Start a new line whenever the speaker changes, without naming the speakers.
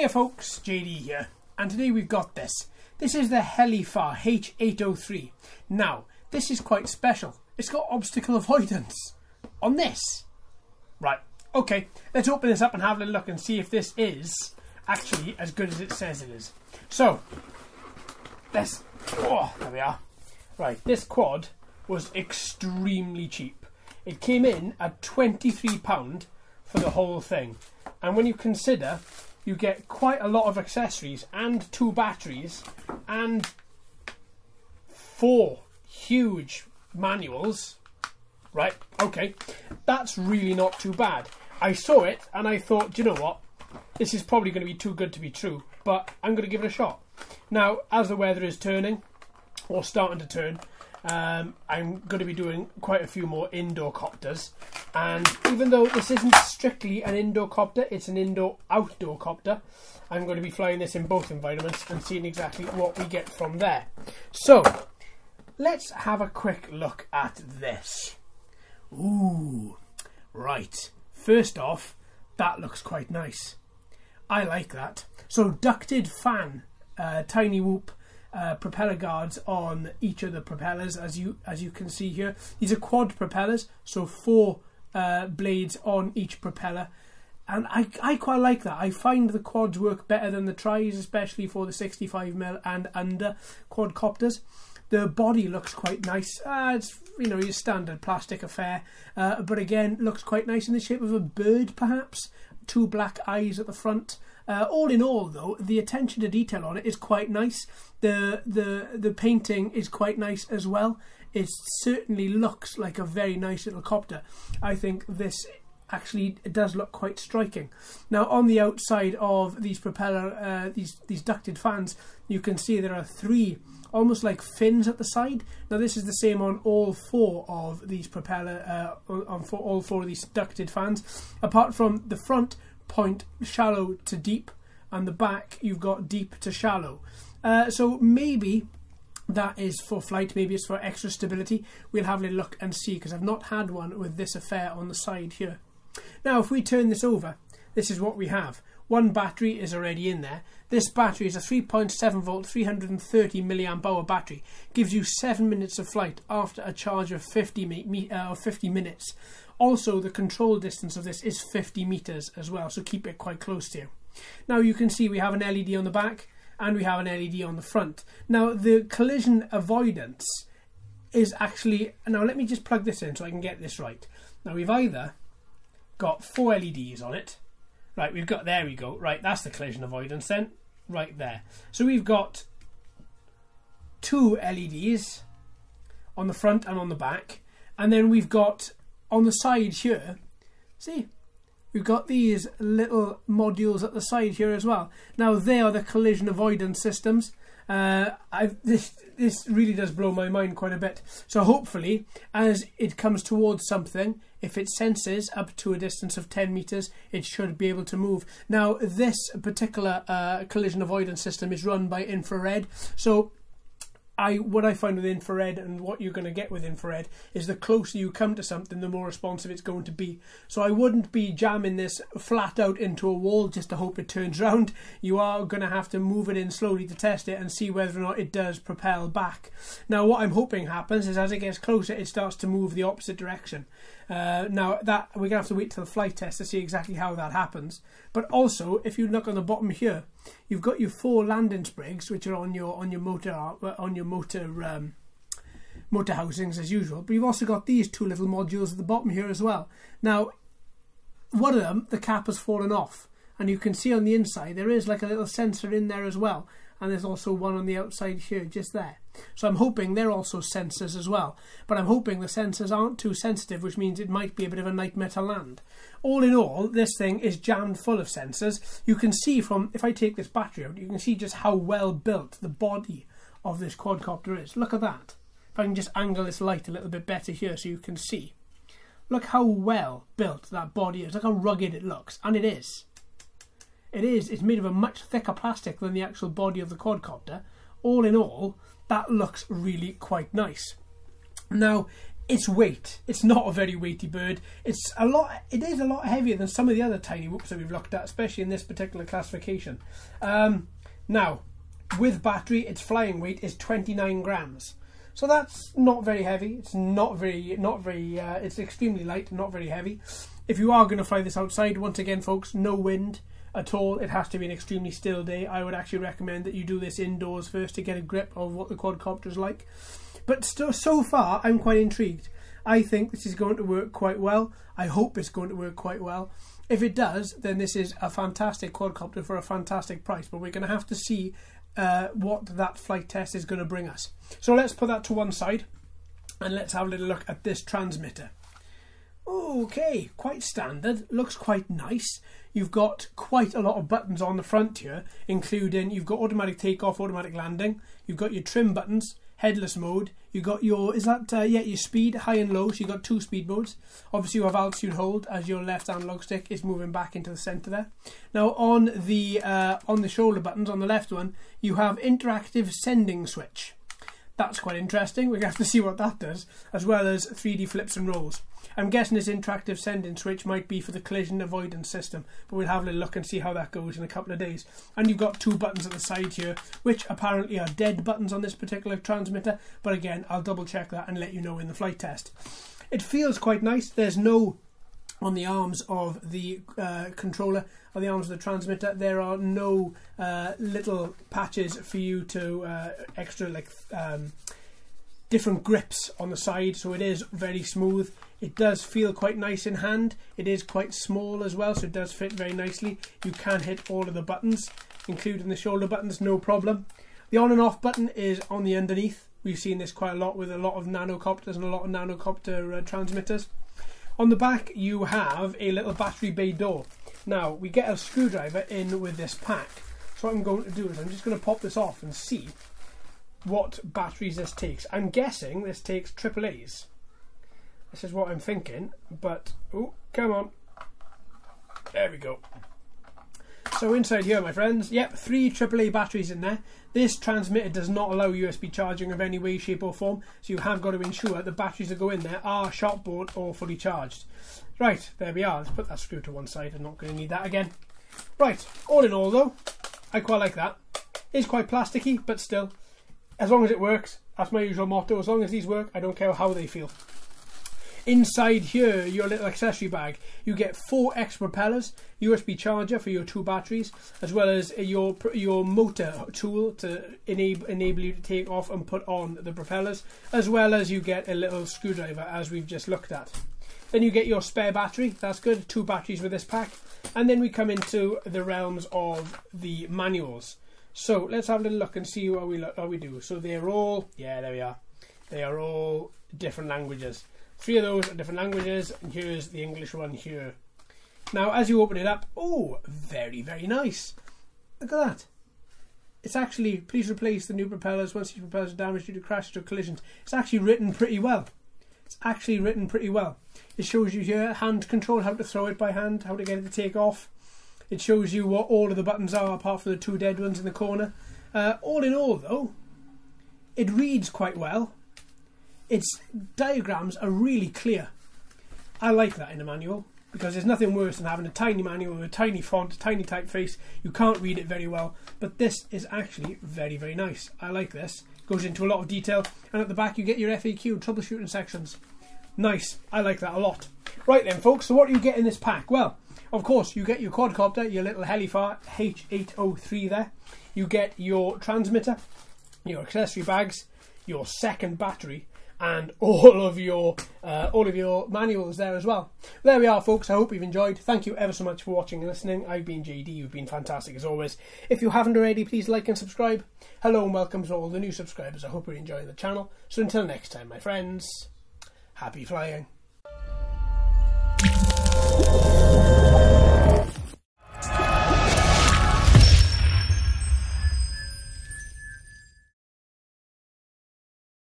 Hiya folks, JD here, and today we've got this. This is the Helifar H803. Now, this is quite special. It's got obstacle avoidance on this. Right, okay, let's open this up and have a look and see if this is actually as good as it says it is. So, there we are. Right, this quad was extremely cheap. It came in at £23 for the whole thing. And when you consider you get quite a lot of accessories and 2 batteries and 4 huge manuals, right, okay, that's really not too bad. I saw it and I thought, do you know what, this is probably going to be too good to be true, but I'm going to give it a shot. Now, as the weather is turning, or starting to turn, I'm going to be doing quite a few more indoor copters, and even though this isn't strictly an indoor copter, it's an indoor-outdoor copter, I'm going to be flying this in both environments and seeing exactly what we get from there. So, let's have a quick look at this. Ooh, right. First off, that looks quite nice. I like that. So, ducted fan, tiny whoop, propeller guards on each of the propellers, as you can see here. These are quad propellers, so 4 blades on each propeller, and I quite like that. I find the quads work better than the tris, especially for the 65mm and under quadcopters. The body looks quite nice. It's, you know, your standard plastic affair, but again looks quite nice in the shape of a bird, perhaps. 2 black eyes at the front. All in all, though, the attention to detail on it is quite nice. The painting is quite nice as well. It certainly looks like a very nice little copter. I think this actually does look quite striking. Now, on the outside of these propeller, these ducted fans, you can see there are 3 almost like fins at the side. Now, this is the same on all 4 of these propeller, all 4 of these ducted fans. Apart from the front point shallow to deep, and the back you've got deep to shallow. So maybe that is for flight, maybe it's for extra stability. We'll have a look and see, because I've not had one with this affair on the side here. Now, if we turn this over, this is what we have. 1 battery is already in there. This battery is a 3.7 volt 330 milliamp hour battery. Gives you 7 minutes of flight after a charge of 50 minutes. Also, the control distance of this is 50 meters as well, so keep it quite close to you. Now, you can see we have an LED on the back and we have an LED on the front. Now, the collision avoidance is actually... Now, let me just plug this in so I can get this right. Now, we've either got 4 LEDs on it. Right, we've got... There we go. Right, that's the collision avoidance then. Right there. So we've got 2 LEDs on the front and on the back. And then we've got... on the side here, see, we've got these little modules at the side here as well. Now, they are the collision avoidance systems. This really does blow my mind quite a bit. So hopefully, as it comes towards something, if it senses up to a distance of 10 meters, it should be able to move. Now, this particular collision avoidance system is run by infrared. So what I find with infrared, and what you're going to get with infrared, is the closer you come to something, the more responsive it's going to be. So I wouldn't be jamming this flat out into a wall just to hope it turns round. You are going to have to move it in slowly to test it and see whether or not it does propel back. Now, what I'm hoping happens is as it gets closer, it starts to move the opposite direction. Now, that we're going to have to wait till the flight test to see exactly how that happens. But also, if you look on the bottom here, you've got your 4 landing sprigs, which are on your motor housings as usual. But you've also got these 2 little modules at the bottom here as well. Now, one of them, the cap has fallen off, and you can see on the inside there is like a little sensor in there as well. And there's also one on the outside here, just there. So I'm hoping they're also sensors as well. But I'm hoping the sensors aren't too sensitive, which means it might be a bit of a nightmare to land. All in all, this thing is jammed full of sensors. You can see from, if I take this battery out, you can see just how well built the body of this quadcopter is. Look at that. If I can just angle this light a little bit better here so you can see. Look how well built that body is. Look how rugged it looks. And it is. It's made of a much thicker plastic than the actual body of the quadcopter. All in all, that looks really quite nice. Now, its weight. It's not a very weighty bird. It is a lot heavier than some of the other tiny whoops that we've looked at, especially in this particular classification. Now, with battery, its flying weight is 29 grams. So that's not very heavy. It's it's extremely light, not very heavy. If you are going to fly this outside, once again, folks, no wind at all. It has to be an extremely still day. I would actually recommend that you do this indoors first to get a grip of what the quadcopter is like. But so far, I'm quite intrigued. I think this is going to work quite well. I hope it's going to work quite well. If it does, then this is a fantastic quadcopter for a fantastic price. But we're going to have to see what that flight test is going to bring us. So let's put that to one side and let's have a little look at this transmitter. Okay, quite standard, looks quite nice. You've got quite a lot of buttons on the front here, including you've got automatic takeoff, automatic landing, you've got your trim buttons, headless mode, you've got your, your speed, high and low, so you've got 2 speed modes. Obviously you have altitude hold as your left analog stick is moving back into the centre there. Now on the shoulder buttons, on the left one, you have interactive sending switch. That's quite interesting. We're going to have to see what that does, as well as 3D flips and rolls. I'm guessing this interactive sending switch might be for the collision avoidance system, but we'll have a little look and see how that goes in a couple of days. And you've got 2 buttons at the side here, which apparently are dead buttons on this particular transmitter, but again, I'll double check that and let you know in the flight test. It feels quite nice. There's no, on the arms of the controller, on the arms of the transmitter, there are no little patches for you to extra different grips on the side, so it is very smooth. It does feel quite nice in hand. It is quite small as well, so it does fit very nicely. You can hit all of the buttons, including the shoulder buttons, no problem. The on and off button is on the underneath. We've seen this quite a lot with a lot of nanocopters and a lot of nanocopter transmitters. On the back you have a little battery bay door. Now we get a screwdriver in with this pack, so what I'm going to do is I'm just going to pop this off and see what batteries this takes. I'm guessing this takes AAA's. This is what I'm thinking, but oh, come on, there we go. So inside here, my friends, yep, 3 AAA batteries in there. This transmitter does not allow USB charging of any way, shape or form, so you have got to ensure the batteries that go in there are sharpboard or fully charged. Right, there we are. Let's put that screw to one side. I'm not going to need that again. Right, all in all though, I quite like that. It's quite plasticky, but still, as long as it works, that's my usual motto. As long as these work, I don't care how they feel. Inside here, your little accessory bag, you get 4 extra propellers, USB charger for your 2 batteries, as well as your motor tool to enable you to take off and put on the propellers, as well as you get a little screwdriver as we've just looked at. Then you get your spare battery. That's good, 2 batteries with this pack. And then we come into the realms of the manuals. So let's have a little look and see how we do. So they're all, yeah, there we are. They are all different languages. 3 of those are different languages, and here's the English one here. Now, as you open it up, oh, very, very nice. Look at that. It's actually, please replace the new propellers once these propellers are damaged due to crashes or collisions. It's actually written pretty well. It's actually written pretty well. It shows you here hand control, how to throw it by hand, how to get it to take off. It shows you what all of the buttons are, apart from the 2 dead ones in the corner. All in all, though, it reads quite well. Its diagrams are really clear. I like that in a manual, because there's nothing worse than having a tiny manual with a tiny font, a tiny typeface. You can't read it very well, but this is actually very, very nice. I like this. It goes into a lot of detail, and at the back you get your FAQ, troubleshooting sections. Nice. I like that a lot. Right then, folks, so what do you get in this pack? Well, of course, you get your quadcopter, your little Helifar H803 there. You get your transmitter, your accessory bags, your second battery, and all of your manuals there as well. There we are, folks. I hope you've enjoyed. Thank you ever so much for watching and listening. I've been JD. You've been fantastic as always. If you haven't already, please like and subscribe. Hello and welcome to all the new subscribers. I hope you're enjoying the channel. So until next time, my friends, happy flying.